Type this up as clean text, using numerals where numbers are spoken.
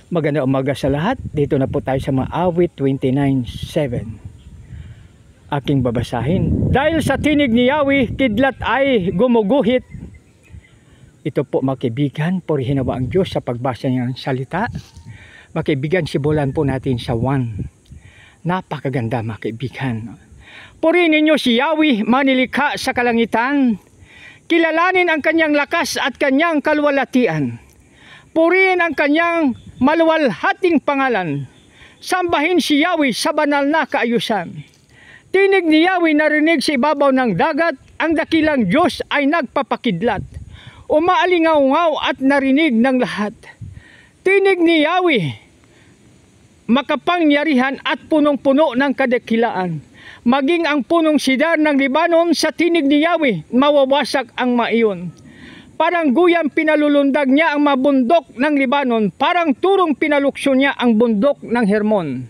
Magandang umaga sa lahat. Dito na po tayo sa mga awit 29:7. Aking babasahin. Dahil sa tinig ni Yahweh, kidlat ay gumuguhit. Ito po mga kaibigan, purihin nawa ang Diyos sa pagbasa niyang salita. Mga kaibigan, sibulan po natin sa 1. Napakaganda mga kaibigan. Purihin ninyo si Yahweh, manilikha sa kalangitan. Kilalanin ang kanyang lakas at kanyang kalwalatian. Purihin ang kanyang maluwalhating pangalan. Sambahin si Yahweh sa banal na kaayusan. Tinig ni Yahweh narinig sa ibabaw ng dagat. Ang dakilang Diyos ay nagpapakidlat. Umaalingaw-ngaw at narinig ng lahat. Tinig ni Yahweh, makapangyarihan at punong-puno ng kadakilaan. Maging ang punong sidar ng Libanon sa tinig ni Yahweh, mawawasak ang maiyon. Parang guyang pinalulundag niya ang mabundok ng Libanon, parang turong pinaluksyo niya ang bundok ng Hermon.